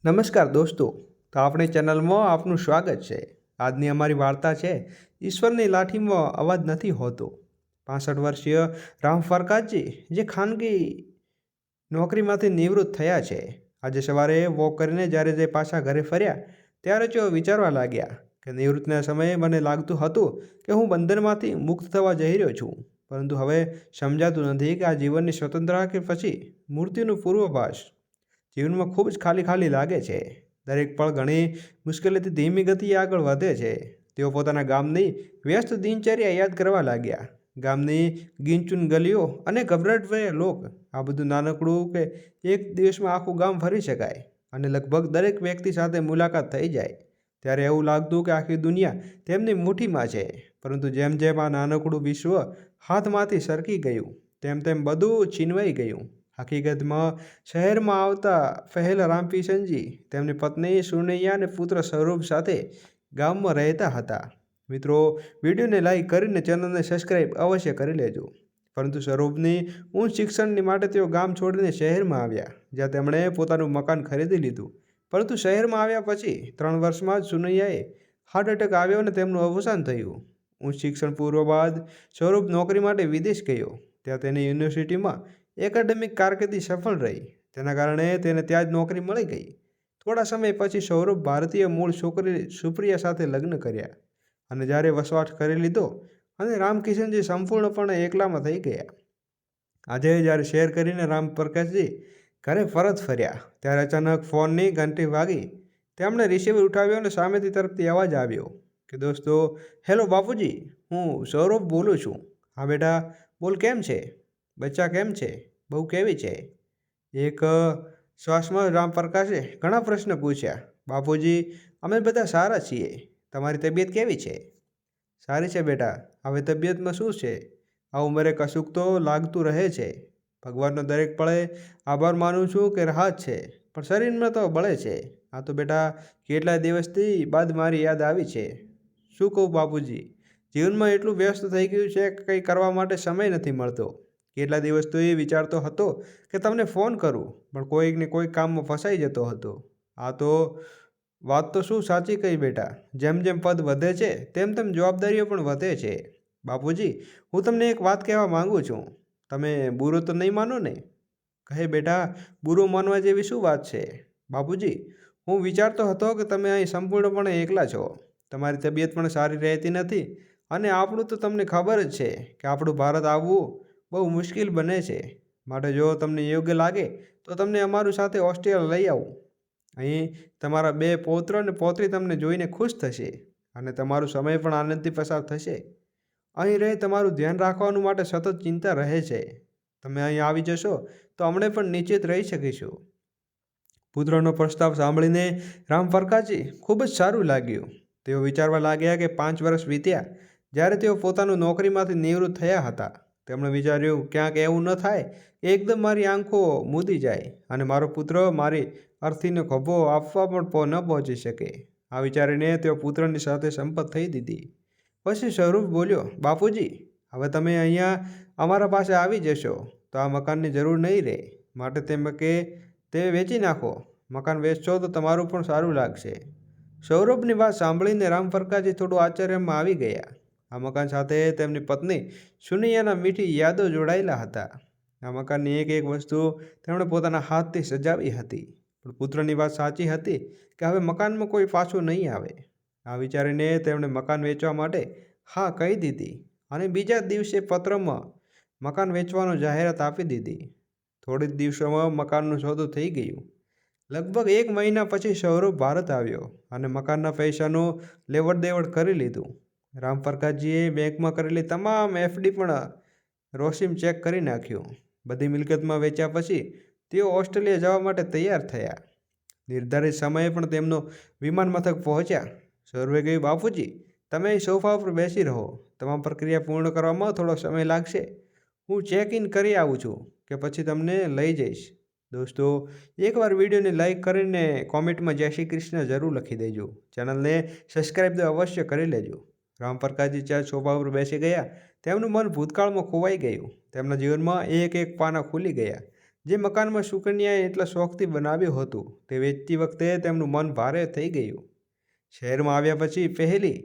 નમસ્કાર દોસ્તો, તો આપણી ચેનલમાં આપનું સ્વાગત છે। આજની અમારી વાર્તા છે ઈશ્વરની લાઠીમાં અવાજ નથી હોતો। 65 વર્ષીય રામ ફરકાતજી જે ખાનગી નોકરીમાંથી નિવૃત્ત થયા છે, આજે સવારે વોક કરીને જ્યારે તે પાછા ઘરે ફર્યા ત્યારે તેઓ વિચારવા લાગ્યા કે નિવૃત્તના સમયે મને લાગતું હતું કે હું બંધનમાંથી મુક્ત થવા જઈ રહ્યો છું, પરંતુ હવે સમજાતું નથી કે આ જીવનની સ્વતંત્રતા કે પછી મૃત્યુનું પૂર્વાભાસ। જીવનમાં ખૂબ જ ખાલી ખાલી લાગે છે। દરેક પળ ઘણી મુશ્કેલીથી ધીમી ગતિએ આગળ વધે છે। તેઓ પોતાના ગામની વ્યસ્ત દિનચર્યા યાદ કરવા લાગ્યા। ગામની ગીનચૂન ગલીઓ અને ગભરાટભર્યા લોક, આ બધું નાનકડું કે એક દિવસમાં આખું ગામ ફરી શકાય અને લગભગ દરેક વ્યક્તિ સાથે મુલાકાત થઈ જાય ત્યારે એવું લાગતું કે આખી દુનિયા તેમની મુઠ્ઠીમાં છે। પરંતુ જેમ જેમ આ નાનકડું વિશ્વ હાથમાંથી સરકી ગયું તેમ તેમ બધું છીનવાઈ ગયું। હકીકતમાં શહેરમાં આવતા પહેલાં રામકિશનજી તેમની પત્ની સુનૈયા અને પુત્ર સ્વરૂપ સાથે ગામમાં રહેતા હતા। મિત્રો, વિડીયોને લાઈક કરીને ચેનલને સબસ્ક્રાઈબ અવશ્ય કરી લેજો। પરંતુ સ્વરૂપની ઉચ્ચ શિક્ષણની માટે તેઓ ગામ છોડીને શહેરમાં આવ્યા, જ્યાં તેમણે પોતાનું મકાન ખરીદી લીધું। પરંતુ શહેરમાં આવ્યા પછી 3 વર્ષમાં જ સુનૈયાએ હાર્ટ એટેક આવ્યો અને તેમનું અવસાન થયું। ઉચ્ચ શિક્ષણ પૂર્વ બાદ સ્વરૂપ નોકરી માટે વિદેશ ગયો। ત્યાં તેની યુનિવર્સિટીમાં એકેડેમિક કારકિર્દી સફળ રહી, તેના કારણે તેને ત્યાં જ નોકરી મળી ગઈ। થોડા સમય પછી સ્વરૂપ ભારતીય મૂળ છોકરી સુપ્રિયા સાથે લગ્ન કર્યા અને જ્યારે વસવાટ કરી લીધો અને રામકિશનજી સંપૂર્ણપણે એકલામાં થઈ ગયા। આજે જ્યારે શેર કરીને રામ પ્રકાશજી ઘરે પરત ફર્યા ત્યારે અચાનક ફોનની ઘંટી વાગી। તેમણે રિસીવર ઉઠાવ્યો અને સામેથી તરફથી અવાજ આવ્યો કે દોસ્તો, હેલો બાપુજી, હું સૌરભ બોલું છું। હા બેટા, બોલ, કેમ છે? બચ્ચા કેમ છે? બહુ કેવી છે? એક શ્વાસમાં રામપ્રકાશે ઘણા પ્રશ્ન પૂછ્યા। બાપુજી, અમે બધા સારા છીએ। તમારી તબિયત કેવી છે? સારી છે બેટા। હવે તબિયતમાં શું છે? આ ઉંમરે કશુંક તો લાગતું રહે છે। ભગવાનનો દરેક પળે આભાર માનું છું કે રાહત છે, પણ શરીરમાં તો બળે છે। આ તો બેટા કેટલા દિવસથી બાદ મારી યાદ આવી છે। શું કહું બાપુજી, જીવનમાં એટલું વ્યસ્ત થઈ ગયું છે કે કંઈ કરવા માટે સમય નથી મળતો। કેટલા દિવસ તો એ વિચારતો હતો કે તમને ફોન કરું, પણ કોઈક ને કોઈક કામમાં ફસાઈ જતો હતો। આ તો વાત તો શું સાચી કહી બેટા, જેમ જેમ પદ વધે છે તેમ તેમ જવાબદારીઓ પણ વધે છે। બાપુજી, હું તમને એક વાત કહેવા માંગુ છું, તમે બુરો તો નહીં માનો ને? કહે બેટા, બુરો માનવા જેવી શું વાત છે? બાપુજી, હું વિચારતો હતો કે તમે અહીં સંપૂર્ણપણે એકલા છો, તમારી તબિયત પણ સારી રહેતી નથી અને આપણું તો તમને ખબર જ છે કે આપણું ભારત આવવું બહુ મુશ્કેલ બને છે। માટે જો તમને યોગ્ય લાગે તો તમને અમારું સાથે ઓસ્ટ્રેલિયા લઈ આવું। અહીં તમારા 2 પૌત્ર અને પૌત્રી તમને જોઈને ખુશ થશે અને તમારો સમય પણ આનંદથી પસાર થશે। અહીં રહી તમારું ધ્યાન રાખવાનું માટે સતત ચિંતા રહે છે। તમે અહીં આવી જશો તો અમને પણ નિશ્ચિત રહી શકીશું। પુત્રનો પ્રસ્તાવ સાંભળીને રામપ્રકાશજી ખૂબ જ સારું લાગ્યું। તેઓ વિચારવા લાગ્યા કે 5 વર્ષ વીત્યા જ્યારે તેઓ પોતાનું નોકરીમાંથી નિવૃત્ત થયા હતા। તેમણે વિચાર્યું, ક્યાંક એવું ન થાય કે એકદમ મારી આંખો મૂંદી જાય અને મારો પુત્ર મારી અર્થીનો ખભો આપવા પણ ન પહોંચી શકે। આ વિચારીને તેઓ પુત્રની સાથે સંપત થઈ દીધી। પછી સ્વરૂપ બોલ્યો, બાપુજી, હવે તમે અહીંયા અમારા પાસે આવી જશો તો આ મકાનની જરૂર નહીં રહે, માટે તે વેચી નાખો। મકાન વેચશો તો તમારું પણ સારું લાગશે। સૌરભની વાત સાંભળીને રામપ્રકાશજી થોડું આશ્ચર્યમાં આવી ગયા। આ મકાન સાથે તેમની પત્ની સુનૈયાના મીઠી યાદો જોડાયેલા હતા। આ મકાનની એક એક વસ્તુ તેમણે પોતાના હાથથી સજાવી હતી, પણ પુત્રની વાત સાચી હતી કે હવે મકાનમાં કોઈ પાછું નહીં આવે। આ વિચારીને તેમણે મકાન વેચવા માટે હા કહી દીધી અને બીજા દિવસે પત્રમાં મકાન વેચવાનો જાહેરાત આપી દીધી। થોડી જ દિવસોમાં મકાનનું સોદું થઈ ગયું। લગભગ 1 મહિના પછી સૌરભ ભારત આવ્યો અને મકાનના પૈસાનું લેવડ દેવડ કરી લીધું। રામપ્રકાશજીએ બેંકમાં કરેલી તમામ એફડી પણ રોશિમ ચેક કરી નાખ્યું। બધી મિલકતમાં વેચ્યા પછી તેઓ ઓસ્ટ્રેલિયા જવા માટે તૈયાર થયા। નિર્ધારિત સમયે પણ તેમનો વિમાન મથક પહોંચ્યા। સૌરભે કહ્યું, બાપુજી, તમે અહીં સોફા પર બેસી રહો, તમામ પ્રક્રિયા પૂર્ણ કરવામાં થોડો સમય લાગશે। હું ચેક ઇન કરી આવું છું કે પછી તમને લઈ જઈશ। દોસ્તો, એકવાર વિડીયોને લાઈક કરીને કોમેન્ટમાં જય શ્રી કૃષ્ણ જરૂર લખી દેજો। ચેનલને સબસ્ક્રાઈબ તો અવશ્ય કરી લેજો। રામપ્રકાશજી જ્યાં સોફા પર બેસી ગયા તેમનું મન ભૂતકાળમાં ખોવાઈ ગયું। તેમના જીવનમાં એક એક પાના ખુલી ગયા। જે મકાનમાં સુકન્યાએ એટલા શોખથી બનાવ્યું હતું તે વેચતી વખતે તેમનું મન ભારે થઈ ગયું. શહેરમાં આવ્યા પછી પહેલી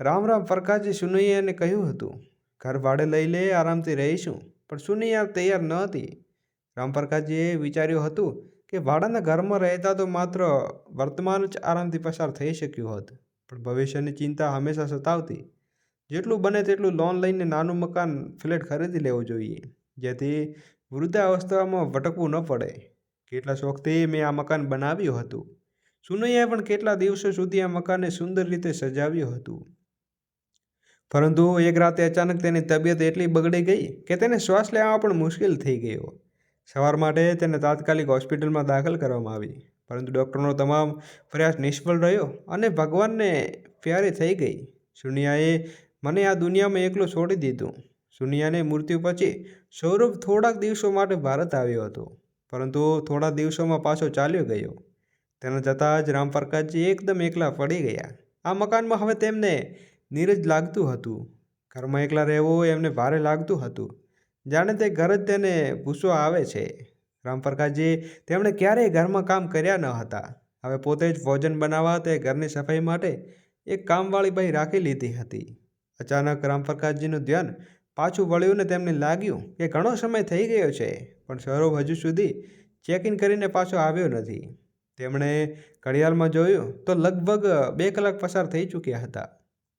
રામ પ્રકાશજી સુનૈયાને કહ્યું હતું, ઘર ભાડે લઈ લે, આરામથી રહીશું. પણ સુનૈયા તૈયાર ન હતી. રામપ્રકાશજીએ વિચાર્યું હતું કે ભાડાના ઘરમાં રહેતા તો માત્ર વર્તમાન જ આરામથી પસાર થઈ શક્યું હોત, પણ ભવિષ્યની ચિંતા હંમેશા સતાવતી. જેટલું બને તેટલું લોન લઈને નાનું મકાન ફ્લેટ ખરીદી લેવું જોઈએ, જેથી વૃદ્ધાવસ્થામાં ભટકવું ન પડે. કેટલા શોખથી મેં આ મકાન બનાવ્યું હતું. સુનૈયાએ પણ કેટલા દિવસો સુધી આ મકાનને સુંદર રીતે સજાવ્યું હતું. પરંતુ એક રાતે અચાનક તેની તબિયત એટલી બગડી ગઈ કે તેને શ્વાસ લેવામાં પણ મુશ્કેલ થઈ ગયો. સારવાર માટે તેને તાત્કાલિક હોસ્પિટલમાં દાખલ કરવામાં આવી, પરંતુ ડૉક્ટરનો તમામ પ્રયાસ નિષ્ફળ રહ્યો અને ભગવાનને પ્યારી થઈ ગઈ. સુનૈયાએ મને આ દુનિયામાં એકલો છોડી દીધું. સુનૈયાને મૃત્યુ પછી સૌરભ થોડાક દિવસો માટે ભારત આવ્યો હતો, પરંતુ થોડા દિવસોમાં પાછો ચાલ્યો ગયો. તેના જતાં જ રામપ્રકાશજી એકદમ એકલા પડી ગયા. આ મકાનમાં હવે તેમને નીરજ લાગતું હતું. ઘરમાં એકલા રહેવું એમને ભારે લાગતું હતું, જાણે તે ઘર જ તેને પૂછવા આવે છે. રામપ્રકાશજી તેમણે ક્યારેય ઘરમાં કામ કર્યા ન હતા. હવે પોતે જ ભોજન બનાવવા તે ઘરની સફાઈ માટે એક કામવાળી બાઈ રાખી લીધી હતી. અચાનક રામપ્રકાશજીનું ધ્યાન પાછું વળ્યું ને તેમને લાગ્યું કે ઘણો સમય થઈ ગયો છે, પણ સૌરભ હજુ સુધી ચેક ઇન કરીને પાછો આવ્યો નથી. તેમણે ઘડિયાળમાં જોયું તો લગભગ 2 કલાક પસાર થઈ ચૂક્યા હતા.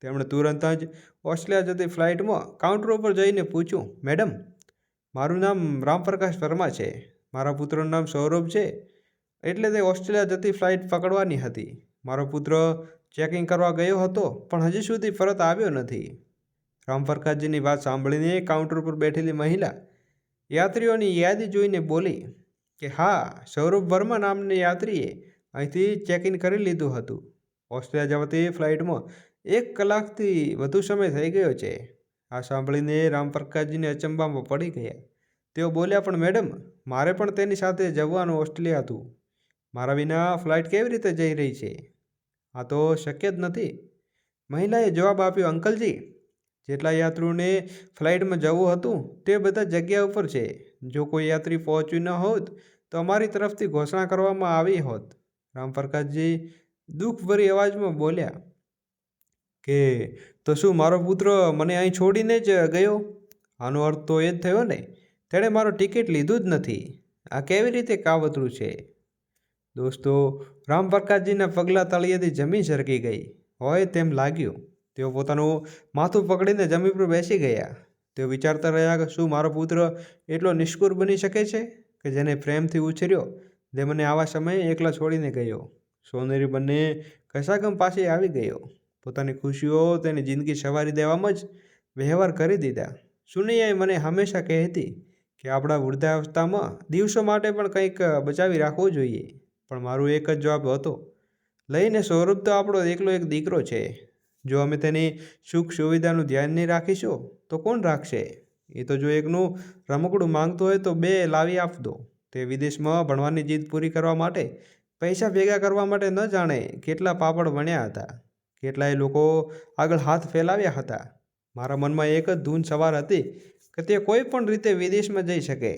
તેમણે તુરંત જ ઓસ્ટ્રેલિયા જતી ફ્લાઇટમાં કાઉન્ટર ઉપર જઈને પૂછ્યું, મેડમ, મારું નામ રામપ્રકાશ વર્મા છે. મારા પુત્રનું નામ સૌરભ છે, એટલે તે ઓસ્ટ્રેલિયા જતી ફ્લાઇટ પકડવાની હતી. મારો પુત્ર ચેકિંગ કરવા ગયો હતો, પણ હજી સુધી પરત આવ્યો નથી. રામપ્રકાશજીની વાત સાંભળીને કાઉન્ટર પર બેઠેલી મહિલા યાત્રીઓની યાદી જોઈને બોલી કે હા, સૌરભ વર્મા નામની યાત્રીએ અહીંથી ચેક ઇન કરી લીધું હતું. ઓસ્ટ્રેલિયા જવાતી ફ્લાઇટમાં 1 કલાકથી વધુ સમય થઈ ગયો છે. આ સાંભળીને રામપ્રકાશજીને અચંબામાં પડી ગયા. તેઓ બોલ્યા, પણ મેડમ, મારે પણ તેની સાથે જવાનું ઓસ્ટ્રેલિયા હતું. મારા વિના ફ્લાઇટ કેવી રીતે જઈ રહી છે? આ તો શક્ય જ નથી. મહિલાએ જવાબ આપ્યો, અંકલજી, જેટલા યાત્રીઓને ફ્લાઇટમાં જવું હતું તે બધા જગ્યા ઉપર છે. જો કોઈ યાત્રી પહોંચ્યું ન હોત તો અમારી તરફથી ઘોષણા કરવામાં આવી હોત. રામપ્રકાશજી દુઃખભરી અવાજમાં બોલ્યા કે તો શું મારો પુત્ર મને અહીં છોડીને જ ગયો? આનો અર્થ તો એ જ થયો ને, તેણે મારો ટિકિટ લીધું જ નથી. આ કેવી રીતે કાવતરું છે? દોસ્તો, રામપ્રકાશજીના પગલાં તળિયેથી જમીન સરકી ગઈ હોય તેમ લાગ્યું. તેઓ પોતાનું માથું પકડીને જમીન પર બેસી ગયા. તેઓ વિચારતા રહ્યા કે શું મારો પુત્ર એટલો નિષ્ઠુર બની શકે છે કે જેને પ્રેમથી ઉછર્યો, જે મને આવા સમયે એકલા છોડીને ગયો. સોનેરી બંને કસાગમ પાસે આવી ગયો. પોતાની ખુશીઓ તેની જિંદગી સવારી દેવામાં જ વ્યવહાર કરી દીધા. સુનૈયાએ મને હંમેશા કહેતી કે આપણા વૃદ્ધાવસ્થામાં દિવસો માટે પણ કંઈક બચાવી રાખવું જોઈએ, પણ મારું એક જ જવાબ હતો, લઈને સૌરભ તો આપણો એકલો એક દીકરો છે. જો અમે તેની સુખ સુવિધાનું ધ્યાન નહીં રાખીશું તો કોણ રાખશે? એ તો જો એકનું રમકડું માંગતું હોય તો 2 લાવી આપતો. તે વિદેશમાં ભણવાની જીદ પૂરી કરવા માટે પૈસા ભેગા કરવા માટે ન જાણે કેટલા પાપડ વણ્યા હતા, કેટલાય લોકો આગળ હાથ ફેલાવ્યા હતા. મારા મનમાં એક જ ધૂન સવાર હતી કે તે કોઈ પણ રીતે વિદેશમાં જઈ શકે.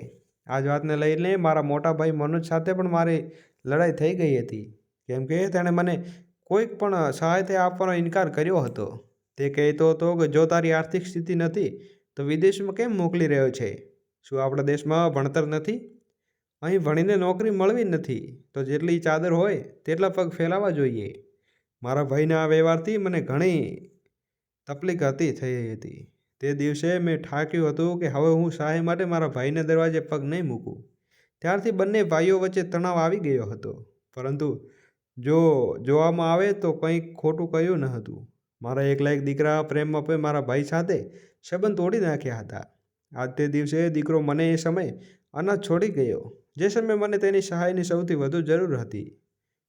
આ જ વાતને લઈને મારા મોટા ભાઈ મનોજ સાથે પણ મારી લડાઈ થઈ ગઈ હતી, કેમ કે તેણે મને કોઈક પણ સહાયતા આપવાનો ઇનકાર કર્યો હતો. તે કહેતો હતો કે જો તારી આર્થિક સ્થિતિ નથી તો વિદેશમાં કેમ મોકલી રહ્યો છે? શું આપણા દેશમાં ભણતર નથી? અહીં ભણીને નોકરી મળવી નથી તો જેટલી ચાદર હોય તેટલા પગ ફેલાવા જોઈએ. મારા ભાઈના આ વ્યવહારથી મને ઘણી તકલીફ થઈ હતી. તે દિવસે મેં ઠાક્યું હતું કે હવે હું સહાય માટે મારા ભાઈને દરવાજે પગ નહીં મૂકું. ત્યારથી બંને ભાઈઓ વચ્ચે તણાવ આવી ગયો હતો, પરંતુ જો જોવામાં આવે તો કંઈક ખોટું કહ્યું ન હતું. મારા એકલા એક દીકરા પ્રેમમાં પણ મારા ભાઈ સાથે સંબંધ તોડી નાખ્યા હતા. આજ તે દિવસે દીકરો મને એ સમયે અનાથ છોડી ગયો, જે સમયે મને તેની સહાયની સૌથી વધુ જરૂર હતી.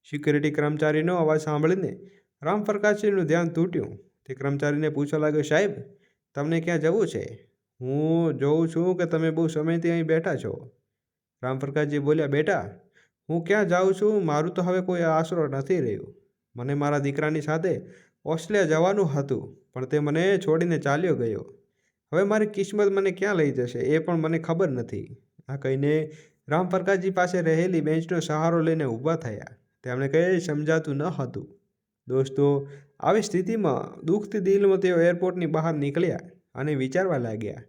સિક્યુરિટી કર્મચારીનો અવાજ સાંભળીને રામપ્રકાશજીનું ધ્યાન તૂટ્યું. તે કર્મચારીને પૂછવા લાગ્યો, સાહેબ, તમને ક્યાં જવું છે? હું જોઉં છું કે તમે બહુ સમયથી અહીં બેઠા છો. રામપ્રકાશજી બોલ્યા, બેટા, હું ક્યાં જાઉં છું? મારું તો હવે કોઈ આશરો નથી રહ્યો. મને મારા દીકરાની સાથે ઓસ્ટ્રેલિયા જવાનું હતું, પણ તે મને છોડીને ચાલ્યો ગયો. હવે મારી કિસ્મત મને ક્યાં લઈ જશે એ પણ મને ખબર નથી. આ કહીને રામપ્રકાશજી પાસે રહેલી બેન્ચનો સહારો લઈને ઊભા થયા. તેમણે કંઈ સમજાતું ન હતું. દોસ્તો, આવી સ્થિતિમાં દુઃખથી દિલમાં તેઓ એરપોર્ટની બહાર નીકળ્યા અને વિચારવા લાગ્યા,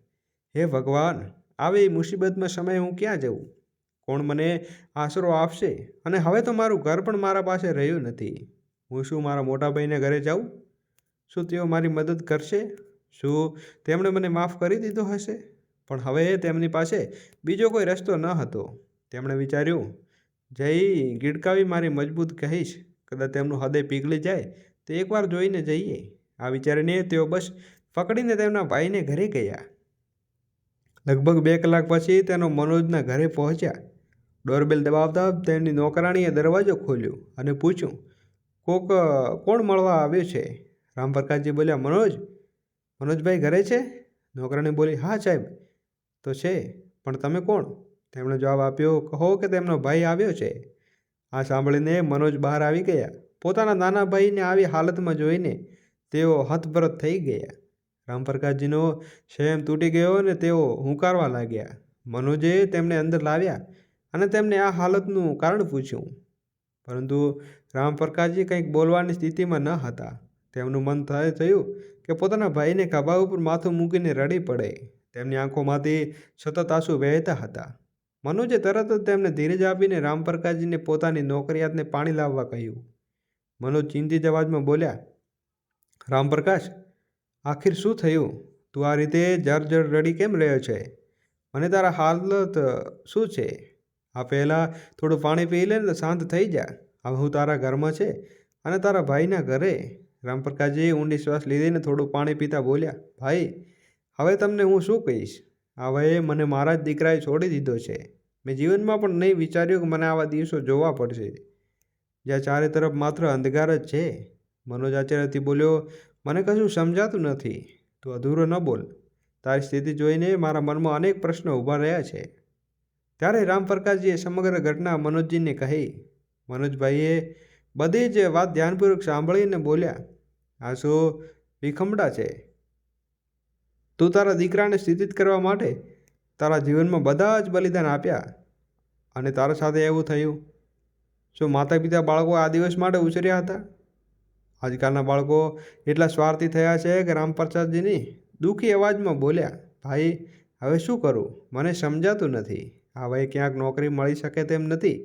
હે ભગવાન, આવી મુસીબતમાં સમયે હું ક્યાં જઉં? કોણ મને આશરો આપશે? અને હવે તો મારું ઘર પણ મારા પાસે રહ્યું નથી. હું શું મારા મોટા ભાઈને ઘરે જાઉં? શું તેઓ મારી મદદ કરશે? શું તેમણે મને માફ કરી દીધો હશે? પણ હવે તેમની પાસે બીજો કોઈ રસ્તો ન હતો. તેમણે વિચાર્યું, જઈ ગીડકાવી મારી મજબૂત કહીશ, કદાચ તેમનું હૃદય પીગળી જાય તો એકવાર જોઈને જઈએ. આ વિચારીને તેઓ બસ પકડીને તેમના ભાઈને ઘરે ગયા. લગભગ 2 કલાક પછી તેનો મનોજના ઘરે પહોંચ્યા. ડોરબેલ દબાવતા તેમની નોકરાણીએ દરવાજો ખોલ્યો અને પૂછ્યું, કોણ મળવા આવ્યું છે? રામપ્રકાશજી બોલ્યા, મનોજભાઈ ઘરે છે? નોકરાણી બોલી, હા સાહેબ તો છે, પણ તમે કોણ? તેમણે જવાબ આપ્યો, કહો કે તેમનો ભાઈ આવ્યો છે. આ સાંભળીને મનોજ બહાર આવી ગયા. પોતાના નાના ભાઈને આવી હાલતમાં જોઈને તેઓ હતપ્રત થઈ ગયા. રામપ્રકાશજીનો સંયમ તૂટી ગયો અને તેઓ હુંકારવા લાગ્યા. મનોજે તેમને અંદર લાવ્યા અને તેમને આ હાલતનું કારણ પૂછ્યું. પરંતુ રામપ્રકાશજી કંઈક બોલવાની સ્થિતિમાં ન હતા. તેમનું મન થયું કે પોતાના ભાઈને ખભા ઉપર માથું મૂકીને રડી પડે. તેમની આંખોમાંથી સતત આંસુ વહેતા હતા. મનોજે તરત જ તેમને ધીરજ આપીને રામપ્રકાશજીને પોતાની નોકરિયાતને પાણી લાવવા કહ્યું. મનોજ ચિંતિત અવાજમાં બોલ્યા, રામપ્રકાશ, આખિર શું થયું? તું આ રીતે જર રડી કેમ રહ્યો છે? મને તારા હાલત શું છે? આ પહેલાં થોડું પાણી પી લે ને શાંત થઈ જા. હવે હું તારા ઘરમાં છે અને તારા ભાઈના ઘરે. રામપ્રકાશજી ઊંડી શ્વાસ લીધીને થોડું પાણી પીતા બોલ્યા, ભાઈ, હવે તમને હું શું કહીશ? હવે મને મારા જ દીકરાએ છોડી દીધો છે. મેં જીવનમાં પણ નહીં વિચાર્યું કે મને આવા દિવસો જોવા પડશે, જ્યાં ચારે તરફ માત્ર અંધકાર જ છે. મનોજ આશ્ચર્યથી બોલ્યો, મને કશું સમજાતું નથી. તું અધૂરો ન બોલ. તારી સ્થિતિ જોઈને મારા મનમાં અનેક પ્રશ્નો ઊભા રહ્યા છે. ત્યારે રામપ્રકાશજીએ સમગ્ર ઘટના મનોજજીને કહી. મનોજભાઈએ બધી જ વાત ધ્યાનપૂર્વક સાંભળીને બોલ્યા, આ શું વિખમડા છે? તું તારા દીકરાને સ્થિતિત કરવા માટે તારા જીવનમાં બધા જ બલિદાન આપ્યા અને તારા સાથે એવું થયું. શું માતા પિતા બાળકો આ દિવસ માટે ઉછર્યા હતા? આજકાલના બાળકો એટલા સ્વાર્થી થયા છે કે રામપ્રસાદજીની દુઃખી અવાજમાં બોલ્યા, ભાઈ, હવે શું કરું? મને સમજાતું નથી. હવે ક્યાંક નોકરી મળી શકે તેમ નથી.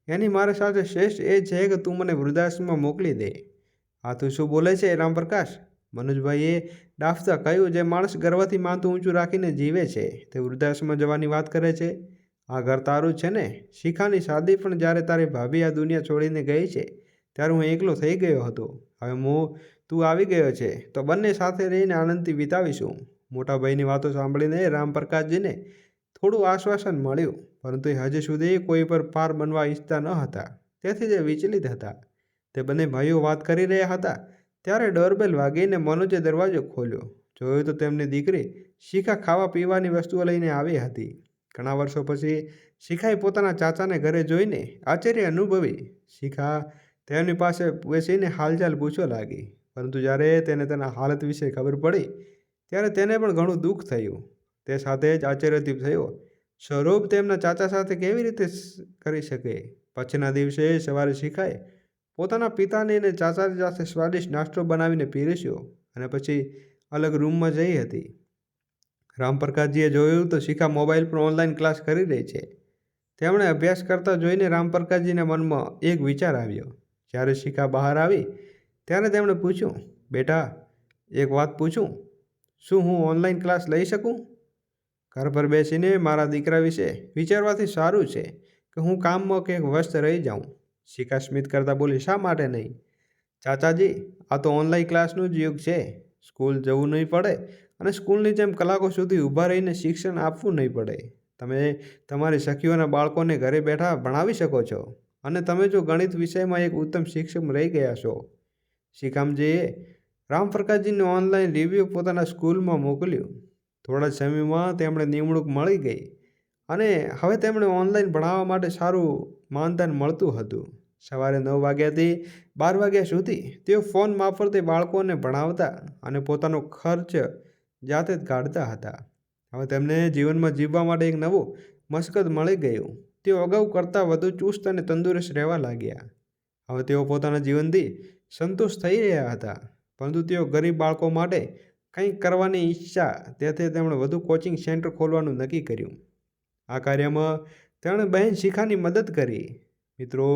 એની મારી સાથે શ્રેષ્ઠ એ છે કે તું મને વૃદ્ધાશ્રમમાં મોકલી દે. આ તું શું બોલે છે રામપ્રકાશ? મનોજભાઈએ ડાફતા કહ્યું, જે માણસ ગર્વથી માથું ઊંચું રાખીને જીવે છે તે વૃદ્ધાશ્રમમાં જવાની વાત કરે છે? આ ઘર તારું છે ને? શિખાની શાદી પણ જ્યારે તારી ભાભી આ દુનિયા છોડીને ગઈ છે ત્યારે હું એકલો થઈ ગયો હતો. હવે તું આવી ગયો છે તો બંને સાથે રહીને આનંદથી વિતાવીશું. મોટા ભાઈની વાતો સાંભળીને રામપ્રકાશજીને થોડું આશ્વાસન મળ્યું, પરંતુ એ હજી સુધી કોઈ પર પાર બનવા ઈચ્છતા ન હતા. તેથી તે વિચલિત હતા. તે બંને ભાઈઓ વાત કરી રહ્યા હતા ત્યારે ડોરબેલ વાગીને મનોજે દરવાજો ખોલ્યો. જોયું તો તેમની દીકરી શિખા ખાવા પીવાની વસ્તુઓ લઈને આવી હતી. ઘણા વર્ષો પછી શિખાએ પોતાના ચાચાને ઘરે જોઈને આશ્ચર્ય અનુભવી. શિખા તેમની પાસે બેસીને હાલચાલ પૂછવા લાગી, પરંતુ જ્યારે તેને તેના હાલત વિશે ખબર પડી ત્યારે તેને પણ ઘણું દુઃખ થયું. તે સાથે જ આશ્ચર્યથી થયો, સ્વરૂપ તેમના ચાચા સાથે કેવી રીતે કરી શકે? પછીના દિવસે સવારે શિખાએ પોતાના પિતાને અને ચાચાની સાથે સ્વાદિષ્ટ નાસ્તો બનાવીને પીરસ્યો અને પછી અલગ રૂમમાં જઈ હતી. રામપ્રકાશજીએ જોયું તો શિખા મોબાઈલ પર ઓનલાઈન ક્લાસ કરી રહી છે. તેમણે અભ્યાસ કરતા જોઈને રામપ્રકાશજીના મનમાં એક વિચાર આવ્યો. જ્યારે શિખા બહાર આવી ત્યારે તેમણે પૂછ્યું, બેટા, એક વાત પૂછું? શું હું ઓનલાઈન ક્લાસ લઈ શકું? ઘર પર બેસીને મારા દીકરા વિશે વિચારવાથી સારું છે કે હું કામમાં કે વ્યસ્ત રહી જાઉં. શિખા સ્મિત કરતાં બોલી, શા માટે નહીં? ચાચાજી, આ તો ઓનલાઈન ક્લાસનું જ યુગ છે. સ્કૂલ જવું નહીં પડે અને સ્કૂલની જેમ કલાકો સુધી ઊભા રહીને શિક્ષણ આપવું નહીં પડે. તમે તમારી સખીઓના બાળકોને ઘરે બેઠા ભણાવી શકો છો અને તમે જો ગણિત વિષયમાં એક ઉત્તમ શિક્ષક રહી ગયા છો. શિખામજીએ રામપ્રકાશજીનું ઓનલાઈન રિવ્યૂ પોતાના સ્કૂલમાં મોકલ્યું. થોડા જ સમયમાં તેમણે નિમણૂક મળી ગઈ અને હવે તેમણે ઓનલાઈન ભણાવવા માટે સારું માનધન મળતું હતું. સવારે 9 વાગ્યાથી 12 વાગ્યા સુધી તેઓ ફોન મારફતે બાળકોને ભણાવતા અને પોતાનો ખર્ચ જાતે જ કાઢતા હતા. હવે તેમને જીવનમાં જીવવા માટે એક નવું મશકત મળી ગયું. તેઓ અગાઉ કરતાં વધુ ચુસ્ત અને તંદુરસ્ત રહેવા લાગ્યા. હવે તેઓ પોતાના જીવનથી સંતુષ્ટ થઈ રહ્યા હતા, પરંતુ તેઓ ગરીબ બાળકો માટે કંઈક કરવાની ઈચ્છા, તેથી તેમણે વધુ કોચિંગ સેન્ટર ખોલવાનું નક્કી કર્યું. આ કાર્યમાં તેમણે બહેન શિખાની મદદ કરી. મિત્રો,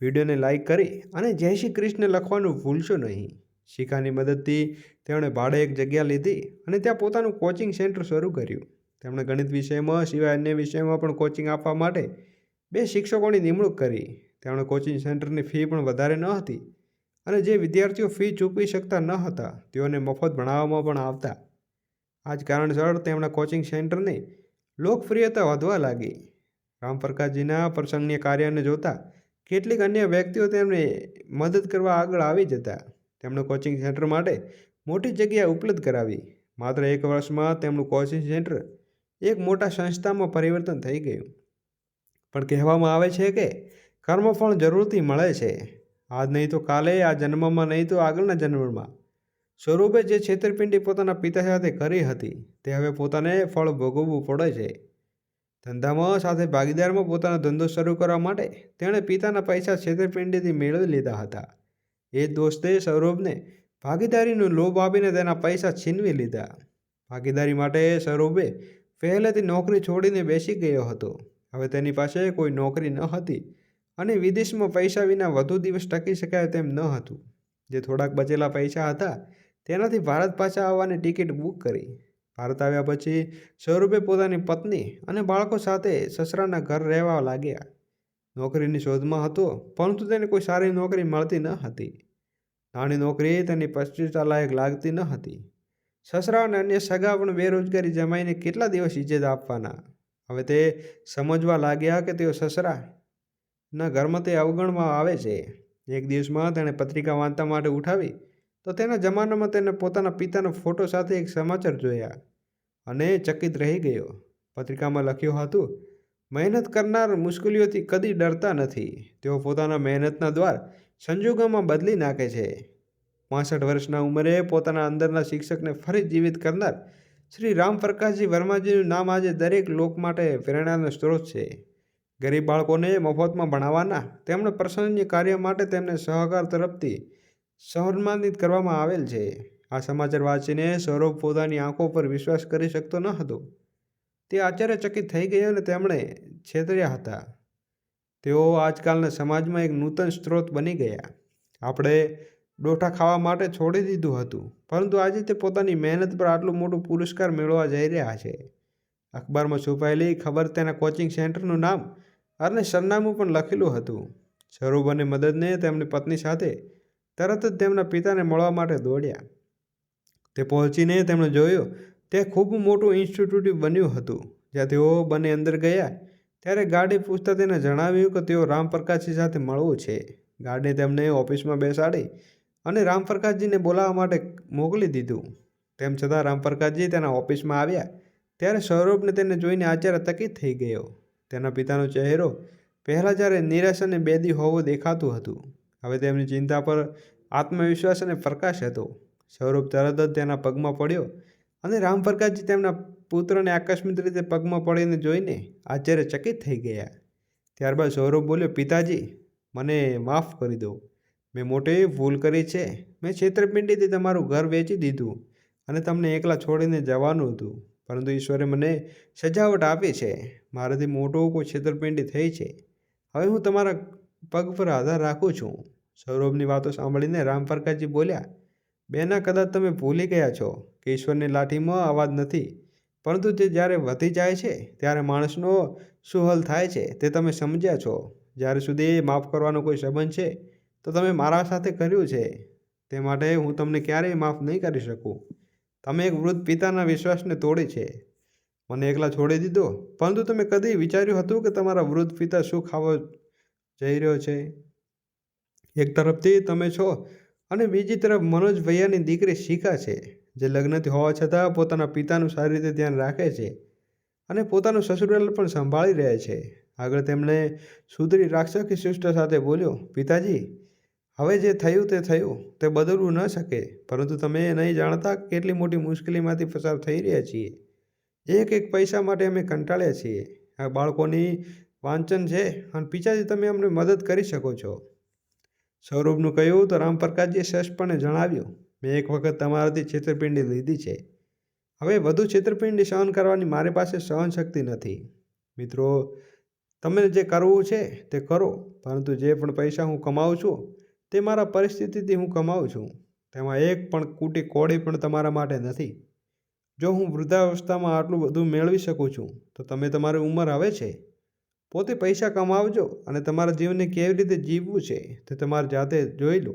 વિડીયોને લાઈક કરી અને જય શ્રી કૃષ્ણ લખવાનું ભૂલશો નહીં. શિખાની મદદથી તેમણે ભાડે એક જગ્યા લીધી અને ત્યાં પોતાનું કોચિંગ સેન્ટર શરૂ કર્યું. તેમણે ગણિત વિષયમાં સિવાય અન્ય વિષયમાં પણ કોચિંગ આપવા માટે 2 શિક્ષકોની નિમણૂક કરી. તેમણે કોચિંગ સેન્ટરની ફી પણ વધારે ન હતી અને જે વિદ્યાર્થીઓ ફી ચૂકવી શકતા ન હતા તેઓને મફત ભણાવવામાં પણ આવતા. આ જ કારણસર તેમના કોચિંગ સેન્ટરની લોકપ્રિયતા વધવા લાગી. રામપ્રકાશજીના પ્રશંસનીય કાર્યને જોતા કેટલીક અન્ય વ્યક્તિઓ તેમને મદદ કરવા આગળ આવી જતા. તેમણે કોચિંગ સેન્ટર માટે મોટી જગ્યા ઉપલબ્ધ કરાવી. માત્ર 1 વર્ષમાં તેમનું કોચિંગ સેન્ટર એક મોટા સંસ્થામાં પરિવર્તન થઈ ગયું. પણ કહેવામાં આવે છે કે કર્મફળ જરૂરથી મળે છે. આજ નહીં તો કાલે, આ જન્મમાં નહીં તો આગળના જન્મમાં. સ્વરૂપે જે છેતરપિંડી પોતાના પિતા સાથે કરી હતી તે હવે પોતાને ફળ ભોગવવું પડે છે. ધંધામાં સાથે ભાગીદારમાં પોતાનો ધંધો શરૂ કરવા માટે તેણે પિતાના પૈસા છેતરપિંડીથી મેળવી લીધા હતા. એ જ દોસ્તે સ્વરૂપને ભાગીદારીનો લોભ આપીને તેના પૈસા છીનવી લીધા. ભાગીદારી માટે સ્વરૂપે પહેલેથી નોકરી છોડીને બેસી ગયો હતો. હવે તેની પાસે કોઈ નોકરી ન હતી અને વિદેશમાં પૈસા વિના વધુ દિવસ ટકી શકાય તેમ ન હતું. જે થોડાક બચેલા પૈસા હતા તેનાથી ભારત પાછા આવવાની ટિકિટ બુક કરી. ભારત આવ્યા પછી સ્વરૂપે પોતાની પત્ની અને બાળકો સાથે સસરાના ઘર રહેવા લાગ્યા. નોકરીની શોધમાં હતો, પરંતુ તેને કોઈ સારી નોકરી મળતી ન હતી. નાની નોકરી તેની પ્રતિષ્ઠા લાયક લાગતી ન હતી. સસરા અને અન્ય સગા પણ બેરોજગારી જમાઈને કેટલા દિવસ ઇજ્જત આપવાના. હવે તે સમજવા લાગ્યા કે તેઓ સસરાના ઘરમાં તે અવગણમાં આવે છે. એક દિવસમાં તેણે પત્રિકા વાંચવા માટે ઉઠાવી તો તેના જમાનામાં તેને પોતાના પિતાનો ફોટો સાથે એક સમાચાર જોયા અને ચકિત રહી ગયો. પત્રિકામાં લખ્યું હતું, મહેનત કરનાર મુશ્કેલીઓથી કદી ડરતા નથી. તેઓ પોતાના મહેનતના દ્વાર સંજોગોમાં બદલી નાખે છે. 65 વર્ષના ઉંમરે પોતાના અંદરના શિક્ષકને ફરી જીવિત કરનાર શ્રી રામપ્રકાશજી વર્માજીનું નામ આજે દરેક લોક માટે પ્રેરણાનો સ્ત્રોત છે. ગરીબ બાળકોને મફતમાં ભણાવવાના તેમના પ્રશંસનીય કાર્ય માટે તેમને સહકાર તરફથી સન્માનિત કરવામાં આવેલ છે. આ સમાચાર વાંચીને સ્વરૂપ પોતાની આંખો પર વિશ્વાસ કરી શકતો ન હતો. તે આશ્ચર્યચકિત થઈ ગયો અને તેમણે છેતર્યા હતા. તેઓ આજકાલના સમાજમાં એક નૂતન સ્ત્રોત બની ગયા. આપણે ડોઠા ખાવા માટે છોડી દીધું હતું, પરંતુ આજે તે પોતાની મહેનત પર આટલું મોટું પુરસ્કાર મેળવવા જઈ રહ્યા છે. અખબારમાં છુપાયેલી ખબર તેના કોચિંગ સેન્ટરનું નામ અને સરનામું પણ લખેલું હતું. સ્વરૂપ અને મદદને તેમની પત્ની સાથે તરત જ તેમના પિતાને મળવા માટે દોડ્યા. તે પહોંચીને તેમણે જોયું તે ખૂબ મોટું ઇન્સ્ટિટ્યૂટ બન્યું હતું. જ્યાં તેઓ બંને અંદર ગયા ત્યારે ગાર્ડે પૂછતા તેને જણાવ્યું કે તેઓ રામપ્રકાશજી સાથે મળવું છે. ગાર્ડે તેમને ઓફિસમાં બેસાડી અને રામપ્રકાશજીને બોલાવવા માટે મોકલી દીધું. તેમ છતાં રામપ્રકાશજી તેના ઓફિસમાં આવ્યા ત્યારે સ્વરૂપને તેને જોઈને આશ્ચર્યચકિત થઈ ગયો. તેના પિતાનો ચહેરો પહેલાં જ્યારે નિરાશ અને બેદી હોવું દેખાતું હતું, હવે તેમની ચિંતા પર આત્મવિશ્વાસ અને પ્રકાશ હતો. સ્વરૂપ તરત જ તેના પગમાં પડ્યો અને રામપ્રકાશજી તેમના પુત્રને આકસ્મિક રીતે પગમાં પડીને જોઈને આશ્ચર્યચકિત થઈ ગયા. ત્યારબાદ સ્વરૂપ બોલ્યો, પિતાજી, મને માફ કરી દો. મેં મોટી ભૂલ કરી છે. મેં છેતરપિંડીથી તમારું ઘર વેચી દીધું અને તમને એકલા છોડીને જવાનું હતું, પરંતુ ઈશ્વરે મને સજાવટ આપી છે. મારાથી મોટું કોઈ છેતરપિંડી થઈ છે. હવે હું તમારા પગ પર આધાર રાખું છું. સ્વરૂપની વાતો સાંભળીને રામપ્રકાશજી બોલ્યા, બેના, કદાચ તમે ભૂલી ગયા છો કે ઈશ્વરની લાઠીમાં અવાજ નથી, પરંતુ તે જ્યારે વધી જાય છે ત્યારે માણસનો શું હલ થાય છે તે તમે સમજ્યા છો. જ્યાર સુધી માફ કરવાનો કોઈ સંબંધ છે તો તમે મારા સાથે કર્યું છે, તે માટે હું તમને ક્યારેય માફ નહીં કરી શકું. તમે એક વૃદ્ધ પિતાના વિશ્વાસને તોડી છે, મને એકલા છોડી દીધો, પરંતુ તમે કદી વિચાર્યું હતું કે તમારા વૃદ્ધ પિતા શું ખાવા જઈ રહ્યો છે? એક તરફથી તમે છો અને બીજી તરફ મનોજ ભૈયાની દીકરી શિખા છે, જે લગ્નથી હોવા છતાં પોતાના પિતાનું સારી રીતે ધ્યાન રાખે છે અને પોતાનું સસુરાલ પણ સંભાળી રહે છે. આગળ તેમણે સુધરી રાક્ષસી શિષ્ટ સાથે બોલ્યો, પિતાજી, હવે જે થયું તે થયું, તે બદલવું ન શકે, પરંતુ તમે નહીં જાણતા કેટલી મોટી મુશ્કેલીમાંથી પસાર થઈ રહ્યા છીએ. એક એક પૈસા માટે અમે કંટાળ્યા છીએ. આ બાળકોની વાંચન છે અને પિતાજી તમે અમને મદદ કરી શકો છો. સ્વરૂપનું કહ્યું તો રામપ્રકાશજીએ સ્પષ્ટપણે જણાવ્યું, મેં એક વખત તમારાથી છેતરપિંડી લીધી છે. હવે વધુ છેતરપિંડી સહન કરવાની મારી પાસે સહનશક્તિ નથી. મિત્રો, તમે જે કરવું છે તે કરો, પરંતુ જે પણ પૈસા હું કમાઉં છું તે મારા પરિસ્થિતિથી હું કમાઉં છું. તેમાં એક પણ કૂટી કોડી પણ તમારા માટે નથી. જો હું વૃદ્ધાવસ્થામાં આટલું બધું મેળવી શકું છું તો તમે તમારી ઉંમર આવે છે પોતે પૈસા કમાવજો અને તમારા જીવનને કેવી રીતે જીવવું છે તે તમારે જાતે જોઈ લો.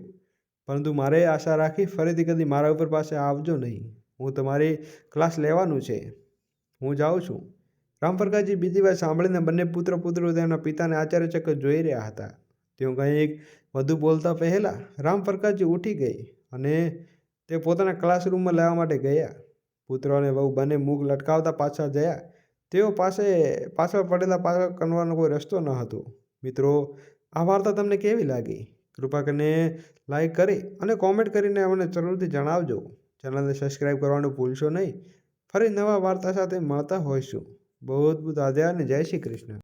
પરંતુ મારે આશા રાખી ફરીથી કદી મારા ઉપર પાસે આવજો નહીં. હું તમારી ક્લાસ લેવાનું છે. હું જાઉં છું. રામપ્રકાશજી બીજી વાત સાંભળીને બંને પુત્રો તેમના પિતાને આશ્ચર્યચકિત જોઈ રહ્યા હતા. તેઓ કંઈક વધુ બોલતા પહેલાં રામપ્રકાશજી ઉઠી ગઈ અને તે પોતાના ક્લાસરૂમમાં લેવા માટે ગયા. પુત્ર અને વહુ બંને મુખ લટકાવતા પાછા ગયા. તેઓ પાછળ પડેલા પાછળ કરવાનો કોઈ રસ્તો ન હતો. મિત્રો, આ વાર્તા તમને કેવી લાગી? કૃપા કરીને લાઈક કરી અને કોમેન્ટ કરીને અમને જરૂરથી જણાવજો. ચેનલને સબસ્ક્રાઈબ કરવાનું ભૂલશો નહીં. ફરી નવા વાર્તા સાથે મળતા હોઈશું. બહુ બહુ આભાર અને જય શ્રી કૃષ્ણ.